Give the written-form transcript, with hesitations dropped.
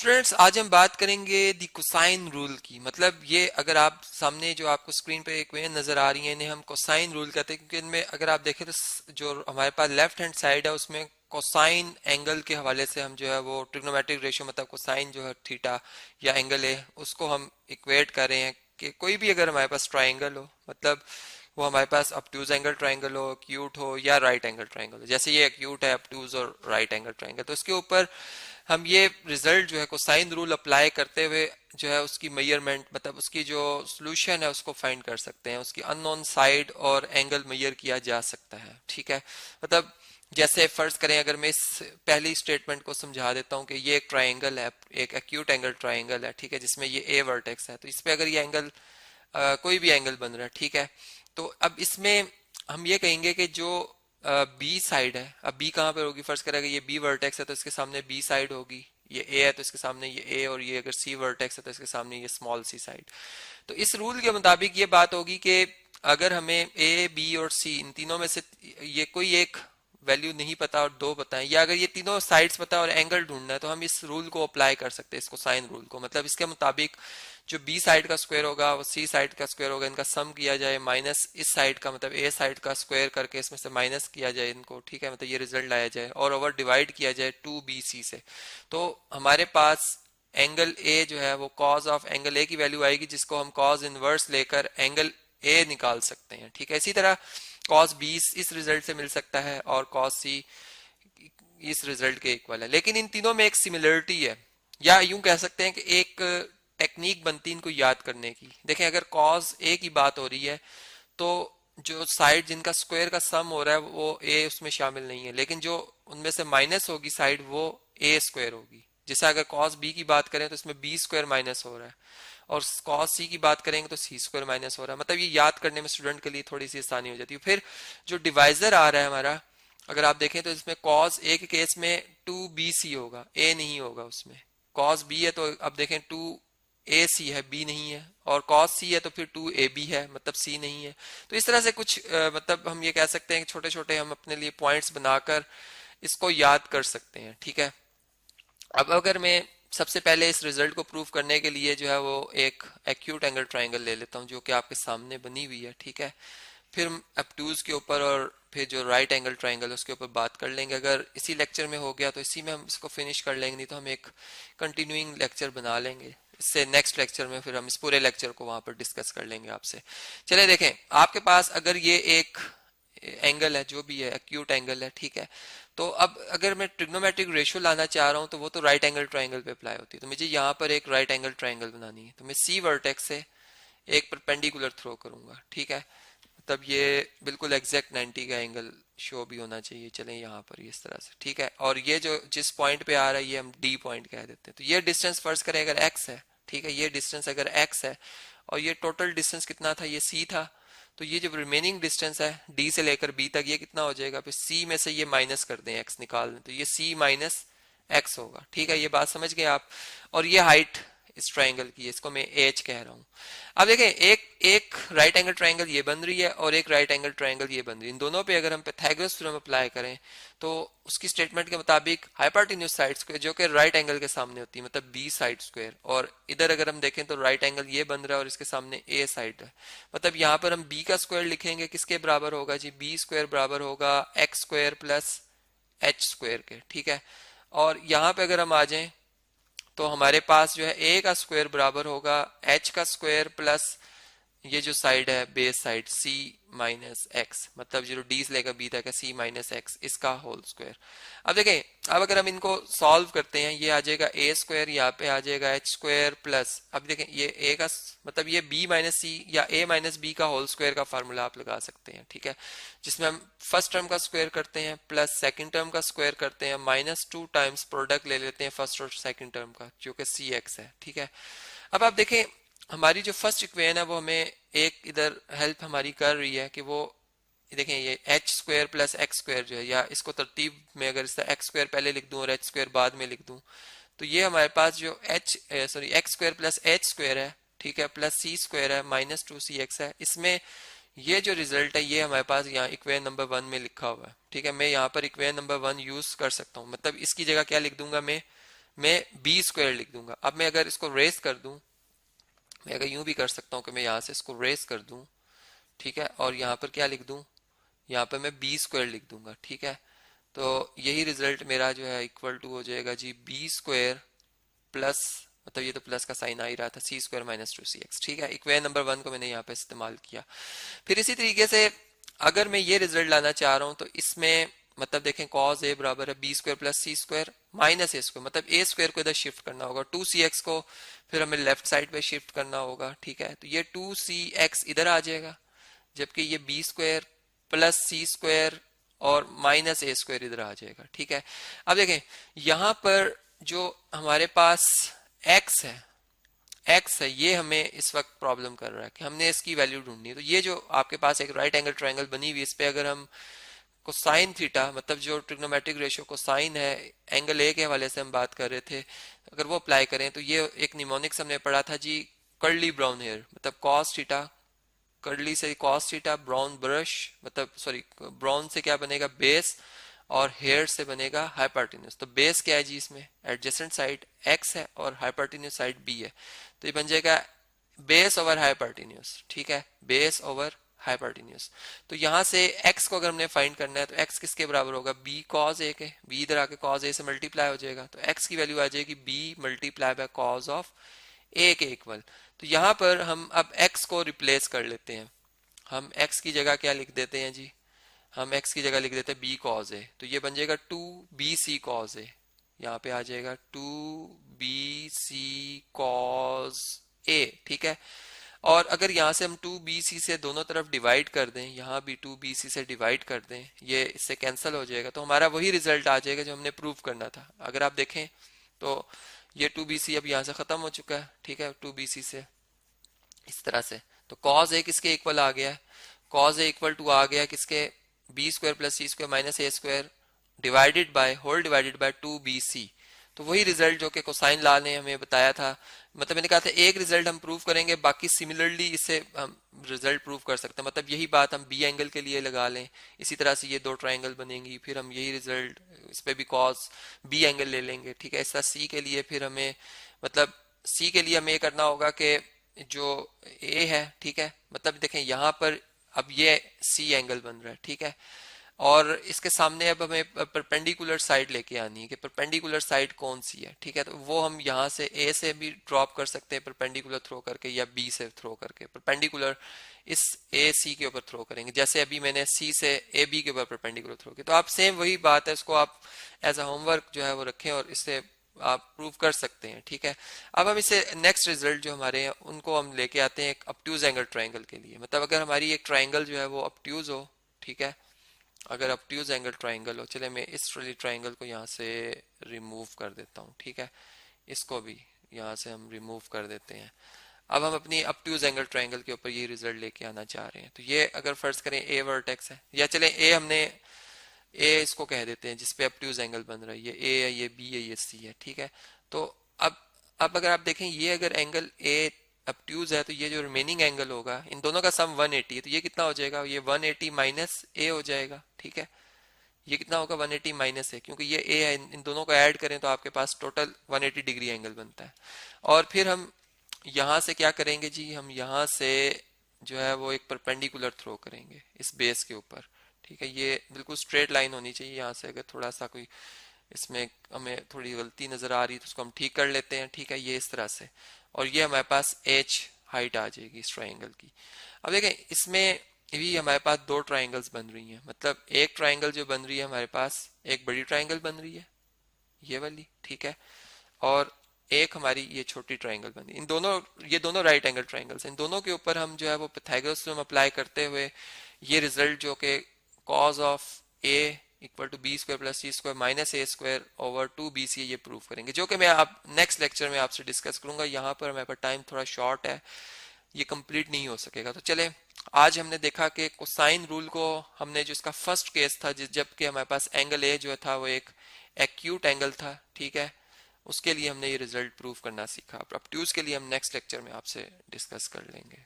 Students आज हम बात करेंगे दी कोसाइन रूल की। मतलब ये अगर आप सामने जो आपको स्क्रीन पे इक्वेशन नजर आ रही है इन्हें हम कोसाइन रूल कहते हैं, क्योंकि इनमें अगर आप देखें तो जो हमारे पास लेफ्ट हैंड साइड है उसमें कोसाइन एंगल के हवाले से हम जो है वो ट्रिग्नोमेट्रिक रेशियो मतलब कोसाइन जो है थीटा या एंगल है उसको हम इक्वेट कर रहे हैं कि कोई भी अगर हमारे पास ट्राइंगल हो, मतलब वो हमारे पास ऑब्टूज एंगल ट्राइंगल हो, एक्यूट हो या राइट एंगल ट्राइंगल हो। जैसे ये एक्यूट है, ऑब्टूज और राइट एंगल ट्राइंगल, तो इसके ऊपर हम ये रिजल्ट जो है कोसाइन रूल अप्लाई करते हुए जो है उसकी मेजरमेंट मतलब उसकी जो सोल्यूशन है उसको फाइंड कर सकते हैं। उसकी अननोन साइड और एंगल मेजर किया जा सकता है। ठीक है, मतलब जैसे फर्ज करें, अगर मैं इस पहली स्टेटमेंट को समझा देता हूं कि ये एक ट्राइंगल है, एक एक्यूट एंगल ट्राइंगल है, ठीक है, जिसमें ये ए वर्टेक्स है, तो इस पे अगर ये एंगल कोई भी एंगल बन रहा है, ठीक है, तो अब इसमें हम ये कहेंगे कि जो बी साइड है, अब बी कहाँ पर होगी, फर्ज करेगा ये बी वर्टेक्स है तो इसके सामने बी साइड होगी, ये ए है तो इसके सामने ये ए, और ये अगर सी वर्टेक्स है तो इसके सामने ये स्मॉल सी साइड। तो इस रूल के मुताबिक ये बात होगी कि अगर हमें ए बी और सी इन तीनों में से ये कोई एक वैल्यू नहीं पता और दो पता है, या अगर ये तीनों साइड्स पता और एंगल ढूंढना है, तो हम इस रूल को अप्लाई कर सकते हैं, इसको साइन रूल को। मतलब इसके मुताबिक जो बी साइड का स्क्वायर होगा वो सी साइड का स्क्वायर होगा, इनका सम किया जाए माइनस इस साइड का मतलब ए साइड का स्क्वायर करके इसमें से माइनस किया जाए इनको, ठीक है, मतलब ये रिजल्ट लाया जाए और ओवर डिवाइड किया जाए टू बी सी से। तो हमारे पास एंगल ए जो है वो कॉज ऑफ एंगल ए की वैल्यू आएगी, जिसको हम कॉज इनवर्स लेकर एंगल ए निकाल सकते हैं। ठीक है, इसी तरह कॉस बी इस रिजल्ट से मिल सकता है और कॉस सी इस रिजल्ट के इक्वल है। लेकिन इन तीनों में एक सिमिलरिटी है, या यूं कह सकते हैं कि एक टेक्निक बनती है इनको याद करने की। देखें, अगर कॉस ए की बात हो रही है तो जो साइड जिनका स्क्वायर का सम हो रहा है वो ए उसमें शामिल नहीं है, लेकिन जो उनमें से माइनस होगी साइड वो ए स्क्वायर होगी। जैसे अगर कॉस बी की बात करें तो इसमें बी स्क्वायर माइनस हो रहा है, और कॉस सी की बात करेंगे तो सी स्क्वायर माइनस हो रहा है। मतलब ये याद करने में स्टूडेंट के लिए थोड़ी सी आसानी हो जाती है। फिर जो डिवाइजर आ रहा है हमारा, अगर आप देखें तो इसमें कॉस ए के केस में टू बी सी होगा, ए नहीं होगा उसमें। कॉस बी है तो अब देखें टू ए सी है, बी नहीं है, और कॉस सी है तो फिर टू ए बी है, मतलब सी नहीं है। तो इस तरह से कुछ मतलब हम ये कह सकते हैं कि छोटे छोटे हम अपने लिए पॉइंट्स बनाकर इसको याद कर सकते हैं। ठीक है, अब अगर मैं सबसे पहले इस रिजल्ट को प्रूव करने के लिए जो है वो एक एक्यूट एंगल ट्राइंगल ले लेता हूँ जो कि आपके सामने बनी हुई है। ठीक है, फिर ऑब्टूज के ऊपर और फिर जो राइट एंगल ट्राइंगल है उसके ऊपर बात कर लेंगे। अगर इसी लेक्चर में हो गया तो इसी में हम इसको फिनिश कर लेंगे, नहीं तो हम एक कंटिन्यूइंग लेक्चर बना लेंगे। इससे नेक्स्ट लेक्चर में फिर हम इस पूरे लेक्चर को वहां पर डिस्कस कर लेंगे आपसे। चलिए देखें, आपके पास अगर ये एक एंगल है जो भी है एक्यूट एंगल है, ठीक है, तो अब अगर मैं ट्रिग्नोमेट्रिक रेशियो लाना चाह रहा हूं तो वो तो राइट एंगल ट्राइंगल पे अप्लाई होती है। तो मुझे यहाँ पर एक राइट एंगल ट्राइंगल बनानी है, तो मैं सी वर्टेक्स से एक परपेंडिकुलर थ्रो करूंगा। ठीक है, तब ये बिल्कुल एग्जैक्ट 90 का एंगल शो भी होना चाहिए। चलें यहाँ पर इस तरह से, ठीक है, और ये जो जिस पॉइंट पे आ रहा है ये हम डी पॉइंट कह देते हैं। तो ये डिस्टेंस फर्ज करें अगर एक्स है, ठीक है, ये डिस्टेंस अगर एक्स है और ये टोटल डिस्टेंस कितना था, ये सी था, तो ये जो रिमेनिंग डिस्टेंस है डी से लेकर बी तक ये कितना हो जाएगा, फिर सी में से ये माइनस कर दें, एक्स निकाल दें, तो ये सी माइनस एक्स होगा। ठीक है, ये बात समझ गए आप। और ये हाइट इस ट्राइंगल की है, इसको मैं एच कह रहा हूं। अब देखें, एक राइट एंगल ट्राइंगल ये बन रही है और एक राइट एंगल ट्राइंगल ये बन रही है। इन दोनों पे अगर हम पाइथागोरस थ्योरम अप्लाई करें तो उसकी स्टेटमेंट के मुताबिक हाइपोटेन्यूज साइड स्क्वायर जो कि राइट एंगल के सामने होती है, मतलब बी साइड स्क्वायर, और इधर अगर हम देखें तो राइट एंगल ये बन रहा है और इसके सामने ए साइड है, मतलब यहाँ पर हम बी का स्क्वायर लिखेंगे, किसके बराबर होगा जी, बी स्क्वायर बराबर होगा x square plus H square के। ठीक है, और यहाँ पे अगर हम आ जाएं तो हमारे पास जो है ए का स्क्वायर बराबर होगा एच का स्क्वायर प्लस ये जो साइड है बेस साइड सी माइनस एक्स, मतलब जो डी से लेकर बी तक है सी माइनस एक्स, इसका होल स्क्वायर। अब देखें, अब अगर हम इनको सॉल्व करते हैं ये आ जाएगा ए स्क्वायर, यहाँ पे आ जाएगा एच स्क्वायर प्लस, अब देखें ये ए का मतलब ये बी माइनस सी या ए माइनस बी का होल स्क्वायर का फार्मूला आप लगा सकते हैं। ठीक है, जिसमें हम फर्स्ट टर्म का स्क्वायर करते हैं प्लस सेकंड टर्म का स्क्वायर करते हैं माइनस 2 टाइम्स प्रोडक्ट ले लेते हैं फर्स्ट और सेकंड टर्म का जो कि सी एक्स है। ठीक है, अब आप देखें हमारी जो फर्स्ट इक्वेशन है वो हमें एक इधर हेल्प हमारी कर रही है कि वो देखें ये H square plus x square जो है, या इसको तरतीब में अगर इसका एक्स स्क्वायर पहले लिख दूं और एच स्क्वायर बाद में लिख दूं तो ये हमारे पास जो x square plus H square है, ठीक है, प्लस सी स्क्वायर है माइनस 2cx है, इसमें ये जो रिजल्ट है ये हमारे पास यहाँ इक्वेशन नंबर 1 में लिखा हुआ है। ठीक है, मैं यहाँ पर इक्वेशन नंबर 1 यूज कर सकता हूँ, मतलब इसकी जगह क्या लिख दूंगा मैं, मैं बी स्क्वायर लिख दूंगा। अब मैं अगर इसको रेस कर दूं, मैं अगर यूं भी कर सकता हूं कि मैं यहाँ से इसको रेस कर दूं, ठीक है, और यहाँ पर क्या लिख दूं, यहाँ पर मैं बी स्क्वायर लिख दूंगा, ठीक है। तो यही रिजल्ट मेरा जो है इक्वल टू हो जाएगा जी बी स्क्वायर प्लस, मतलब ये तो प्लस का साइन आ ही रहा था, सी स्क्वायर माइनस 2cx, ठीक है। इक्वेशन नंबर 1 को मैंने यहाँ पे इस्तेमाल किया। फिर इसी तरीके से अगर मैं ये रिजल्ट लाना चाह रहा हूँ तो इसमें मतलब देखें cos a बराबर है B square plus C square minus A square, मतलब ए स्क्वायर को इधर शिफ्ट करना होगा, 2cx को फिर हमें लेफ्ट साइड पे शिफ्ट करना होगा, ठीक है। तो ये 2cx इधर आ जाएगा, जबकि ये B square plus C square और माइनस ए स्क्वायर इधर आ जाएगा, ठीक है। अब देखें यहाँ पर जो हमारे पास x है ये हमें इस वक्त प्रॉब्लम कर रहा है कि हमने इसकी वैल्यू ढूंढनी है। तो ये जो आपके पास एक राइट एंगल ट्रायंगल बनी हुई, इस पे अगर हम कोसाइन थीटा, मतलब जो ट्रिग्नोमेट्रिक रेशियो कोसाइन है, एंगल ए के हवाले से हम बात कर रहे थे, अगर वो अप्लाई करें तो ये एक निमोनिक्स हमने पढ़ा था जी, कर्ली ब्राउन हेयर, मतलब कॉस थीटा, कर्ली से कॉस थीटा, ब्राउन ब्रश, मतलब सॉरी ब्राउन से क्या बनेगा बेस, और हेयर से बनेगा हाइपोटेन्यूज। तो बेस क्या है जी, इसमें एडजेसेंट साइड x है और हाइपोटेन्यूज साइड b है, तो ये बन जाएगा बेस ओवर हाइपोटेन्यूज, ठीक है, बेस ओवर हाइपोटेन्यूज। तो यहाँ से x को अगर हमने फाइंड करना है तो x किसके बराबर होगा, b cos a के, b इधर आके cos a से मल्टीप्लाई हो जाएगा, तो x की वैल्यू आ जाएगी b multiply by cos of a के इक्वल। तो यहाँ पर हम अब x को रिप्लेस कर लेते हैं, हम x की जगह क्या लिख देते हैं जी, हम x की जगह लिख देते हैं b cos a, तो ये बन जाएगा 2bc cos a, यहाँ पे आ जाएगा 2bc cos a, ठीक है। और अगर यहाँ से हम 2bc से दोनों तरफ डिवाइड कर दें, यहाँ भी 2bc से डिवाइड कर दें, ये इससे कैंसिल हो जाएगा, तो हमारा वही रिजल्ट आ जाएगा जो हमने प्रूव करना था। अगर आप देखें तो ये 2bc अब यहाँ से खत्म हो चुका है, ठीक है, 2bc से इस तरह से। तो cos a किसके इक्वल आ गया है, cos a इक्वल टू आ गया किसके, B square plus C square minus A square divided by whole divided by 2bc। तो वही रिजल्ट जो कि कोसाइन लॉ ने हमें बताया था, मतलब मैंने कहा था एक रिजल्ट हम प्रूव करेंगे, बाकी सिमिलरली इससे हम रिजल्ट प्रूव कर सकते हैं, मतलब यही बात हम बी एंगल के लिए लगा लें, इसी तरह से ये दो ट्रायंगल बनेंगी, फिर हम यही रिजल्ट इस पे भी कॉस बी एंगल ले लेंगे, ठीक है। इस तरह सी के लिए फिर हमें, मतलब सी के लिए हमें ये करना होगा कि जो ए है, ठीक है, मतलब देखें यहाँ पर अब ये सी एंगल बन रहा है, ठीक है, और इसके सामने अब हमें परपेंडिकुलर साइड लेके आनी है कि परपेंडिकुलर साइड कौन सी है, ठीक है। तो वो हम यहाँ से ए से भी ड्रॉप कर सकते हैं परपेंडिकुलर थ्रो करके, या बी से थ्रो करके परपेंडिकुलर इस ए सी के ऊपर थ्रो करेंगे, जैसे अभी मैंने सी से ए बी के ऊपर परपेंडिकुलर थ्रो किया। तो आप सेम वही बात है, इसको आप एज अ होमवर्क जो है वो रखें और इससे आप प्रूव कर सकते हैं, ठीक है। अब हम इसे नेक्स्ट रिजल्ट जो हमारे हैं उनको हम लेके आते हैं एक ऑब्ट्यूज एंगल ट्रायंगल के लिए, मतलब अगर हमारी एक ट्रायंगल जो है वो ऑब्ट्यूज हो, ठीक है, अगर ऑब्ट्यूज एंगल ट्रायंगल हो, चले मैं इस ट्रायंगल को यहाँ से रिमूव कर देता हूँ, ठीक है, इसको भी यहाँ से हम रिमूव कर देते हैं। अब हम अपनी ऑब्ट्यूज एंगल ट्रायंगल के ऊपर ये रिजल्ट लेके आना चाह रहे हैं। तो ये अगर फर्ज करें ए वर्टेक्स है, या चले ए हमने ए इसको कह देते हैं जिसपे ऑब्ट्यूज एंगल बन रहा है, ये ए है, ये बी है, ये सी है, ठीक है। तो अब अगर आप देखें ये अगर एंगल ए ऑब्ट्यूज है तो ये जो रिमेनिंग एंगल होगा इन दोनों का सम 180 है, तो ये कितना हो जाएगा, ये 180 माइनस ए हो जाएगा, ठीक है। ये कितना होगा 180 माइनस ए, क्योंकि ये ए है, इन दोनों को ऐड करें तो आपके पास टोटल 180 डिग्री एंगल बनता है। और फिर हम यहाँ से क्या करेंगे जी, हम यहाँ से जो है वो एक परपेंडिकुलर थ्रो करेंगे इस बेस के ऊपर, ठीक है। ये बिल्कुल स्ट्रेट लाइन होनी चाहिए, यहाँ से अगर थोड़ा सा कोई इसमें हमें थोड़ी गलती नजर आ रही है तो उसको हम ठीक कर लेते हैं, ठीक है, ये इस तरह से, और ये हमारे पास h हाइट आ जाएगी इस ट्रायंगल की। अब देखें इसमें भी हमारे पास दो ट्रायंगल्स बन रही हैं, मतलब एक ट्रायंगल जो बन रही है हमारे पास एक बड़ी ट्रायंगल बन रही है ये वाली, ठीक है, और एक हमारी ये छोटी ट्रायंगल बन रही है। इन दोनों, ये दोनों राइट एंगल ट्रायंगल्स, इन दोनों के ऊपर हम जो है वो पाइथागोरस थ्योरम अप्लाई करते हुए ये रिजल्ट जो कि cos of a equal to B square plus C square minus A square over 2bc ये प्रूव करेंगे, जो कि मैं आप नेक्स्ट लेक्चर में आपसे डिस्कस करूंगा। यहाँ पर हमारे पास टाइम थोड़ा शॉर्ट है, ये कंप्लीट नहीं हो सकेगा। तो चले आज हमने देखा कि कोसाइन रूल को हमने जो इसका फर्स्ट केस था जबकि हमारे पास एंगल ए जो था वो एक एक्यूट एंगल था, ठीक है, उसके लिए हमने ये रिजल्ट प्रूव करना सीखा। ऑब्ट्यूज के लिए हम नेक्स्ट लेक्चर में आपसे डिस्कस कर लेंगे।